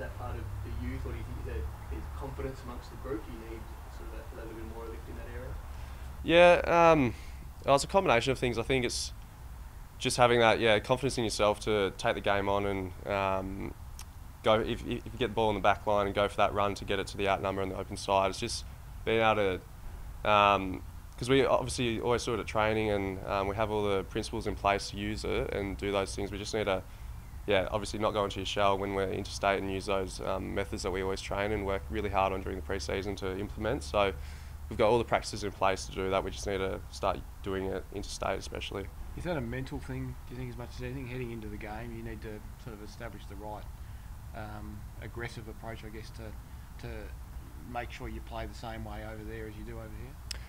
that part of the youth, or do you think there's confidence amongst the group? Do you need sort of a little bit more lift in that area? Yeah, well, it's a combination of things. I think it's just having that confidence in yourself to take the game on and go if you get the ball in the back line and go for that run to get it to the outnumber on the open side. It's just being able to because we obviously always do it at training and we have all the principles in place to use it and do those things. We just need to obviously not go into your shell when we're interstate and use those methods that we always train and work really hard on during the pre-season to implement. So we've got all the practices in place to do that. We just need to start doing it interstate especially. Is that a mental thing, do you think, as much as anything? Heading into the game, you need to sort of establish the right aggressive approach, I guess, to make sure you play the same way over there as you do over here?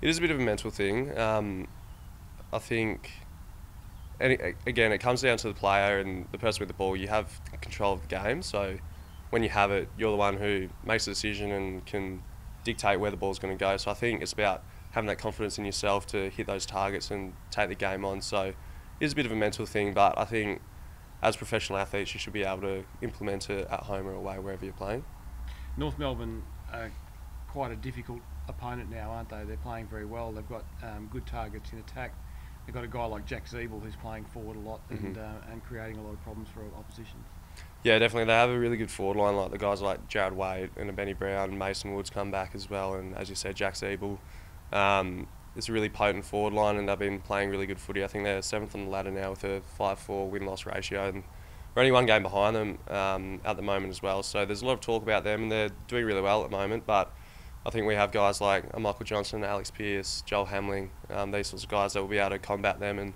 It is a bit of a mental thing. I think, and again, it comes down to the player and the person with the ball. You have control of the game, so when you have it, you're the one who makes the decision and can dictate where the ball's going to go. So I think it's about having that confidence in yourself to hit those targets and take the game on. So it is a bit of a mental thing, but I think as professional athletes, you should be able to implement it at home or away, wherever you're playing. North Melbourne are quite a difficult opponent now, aren't they? They're playing very well. They've got good targets in attack. They've got a guy like Jack Zeeble who's playing forward a lot and creating a lot of problems for opposition. Yeah, definitely. They have a really good forward line, like the guys like Jared Wade and Benny Brown, Mason Woods come back as well, and as you said, Jack Zeeble. It's a really potent forward line and they've been playing really good footy. I think they're 7th on the ladder now with a 5-4 win-loss ratio and we're only one game behind them at the moment as well. So there's a lot of talk about them and they're doing really well at the moment, but I think we have guys like Michael Johnson, Alex Pearce, Joel Hamling, these sorts of guys that will be able to combat them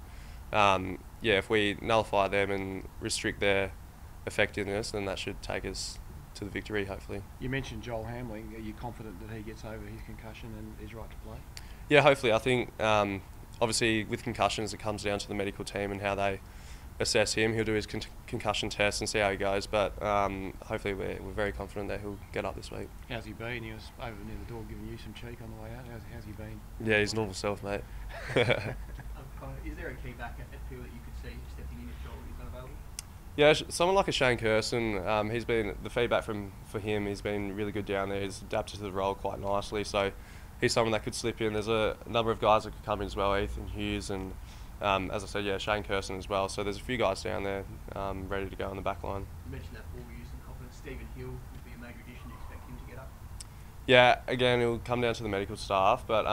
and if we nullify them and restrict their effectiveness, then that should take us to the victory, hopefully. You mentioned Joel Hamling. Are you confident that he gets over his concussion and is right to play? Yeah, hopefully. I think obviously with concussions it comes down to the medical team and how they assess him. He'll do his concussion test and see how he goes, but hopefully we're very confident that he'll get up this week. How's he been? He was over near the door giving you some cheek on the way out. How's he been? Yeah, he's normal self, mate. Is there a key back at field that you could see stepping in if Joel is unavailable? Yeah, someone like a Shane Kirsten, he's been, the feedback for him, he's been really good down there. He's adapted to the role quite nicely, so he's someone that could slip in. There's a number of guys that could come in as well, Ethan Hughes and, as I said, Shane Kirsten as well. So there's a few guys down there ready to go on the back line. You mentioned that ball use and confidence. Stephen Hill would be a major addition. Do you expect him to get up? Yeah, again, it'll come down to the medical staff, but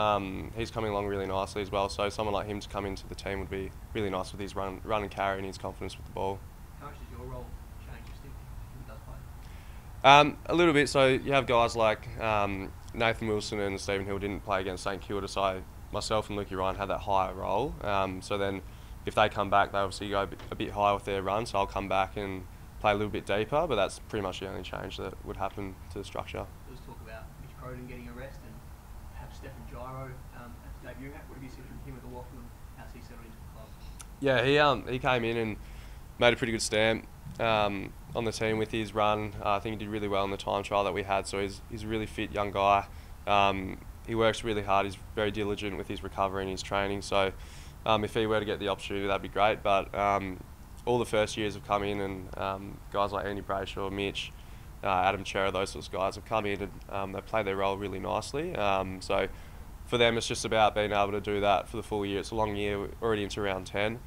he's coming along really nicely as well. So someone like him to come into the team would be really nice with his run and carry and his confidence with the ball. How much does your role change, you think, if he does play? A little bit. So you have guys like Nathan Wilson and Stephen Hill didn't play against St Kilda, so myself and Lukey Ryan had that higher role. So then if they come back, they obviously go a bit higher with their run, so I'll come back and play a little bit deeper, but that's pretty much the only change that would happen to the structure. There was talk about Mitch Croden getting a rest and perhaps Stephen Gyro at debut. What have you seen from him at the Waffle and how's he settled into the club? Yeah, he came in and made a pretty good stamp on the team with his run. I think he did really well in the time trial that we had, so he's a really fit young guy. He works really hard, he's very diligent with his recovery and his training, so if he were to get the opportunity, that'd be great. But all the first years have come in and guys like Andy Brayshaw, Mitch, Adam Chera, those sorts of guys have come in and they play their role really nicely. So for them it's just about being able to do that for the full year. It's a long year, we're already into round 10,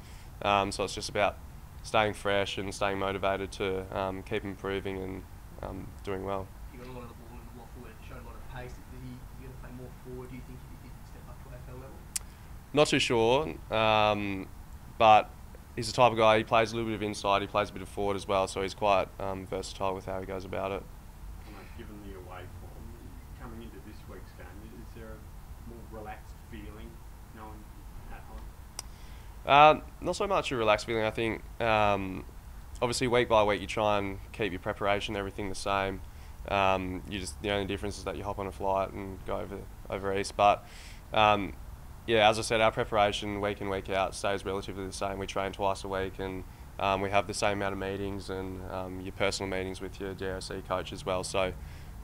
so it's just about staying fresh and staying motivated to keep improving and doing well. You got a lot of the ball in the Waffle and showed a lot of pace. Is he going to play more forward, do you think, if he did step up to AFL level? Not too sure, but he's the type of guy, he plays a little bit of inside, he plays a bit of forward as well, so he's quite versatile with how he goes about it. Given the away form, coming into this week's game, is there a more relaxed feeling knowing at home? Not so much a relaxed feeling. I think obviously week by week you try and keep your preparation, everything the same. The only difference is that you hop on a flight and go over east. But as I said, our preparation week in week out stays relatively the same. We train twice a week and we have the same amount of meetings and your personal meetings with your DOC coach as well. So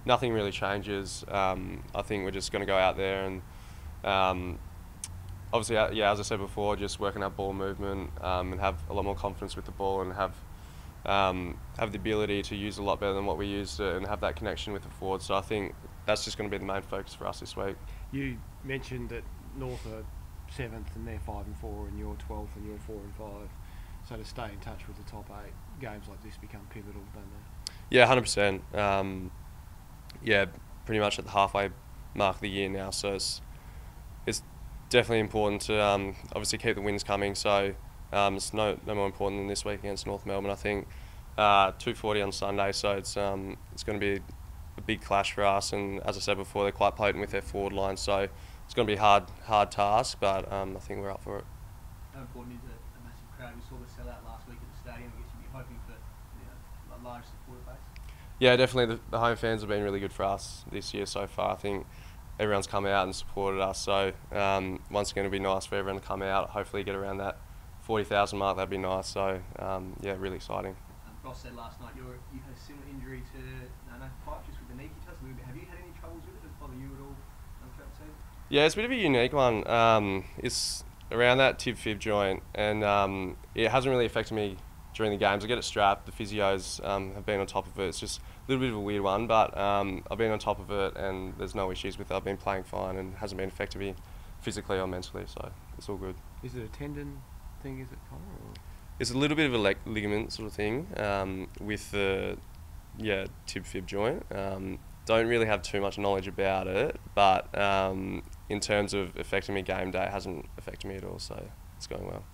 nothing really changes. I think we're just going to go out there and obviously, as I said before, just working our ball movement and have a lot more confidence with the ball and have have the ability to use a lot better than what we used and have that connection with the forward. So I think that's just going to be the main focus for us this week. You mentioned that North are 7th and they're 5 and 4, and you're 12th and you're 4 and 5. So to stay in touch with the top 8, games like this become pivotal, don't they? Yeah, 100%. Yeah, pretty much at the halfway mark of the year now. So it's definitely important to obviously keep the wins coming. So it's no more important than this week against North Melbourne. I think 2:40 on Sunday. So it's going to be a big clash for us. And as I said before, they're quite potent with their forward line. So it's going to be a hard task, but I think we're up for it. How important is a massive crowd? We saw the sellout last week at the stadium. I guess you'd be hoping for a large supporter base. Yeah, definitely. The home fans have been really good for us this year so far. I think everyone's come out and supported us. So once again, it'll be nice for everyone to come out. Hopefully, get around that 40,000 mark. That'd be nice. So yeah, really exciting. Ross said last night you had a similar injury to Pipe, just with the knee. Can you tell us a little bit? Have you had any troubles with it? Did it bother you at all throughout the season? Yeah, it's a bit of a unique one. It's around that tib-fib joint, and it hasn't really affected me during the games. I get it strapped. The physios have been on top of it. It's just a little bit of a weird one, but I've been on top of it, and there's no issues with it. I've been playing fine, and hasn't been affecting me physically or mentally, so it's all good. Is it a tendon thing, is it, Connor? Or? It's a little bit of a ligament sort of thing with the tib-fib joint. Don't really have too much knowledge about it, but in terms of affecting me game day, it hasn't affected me at all, so it's going well.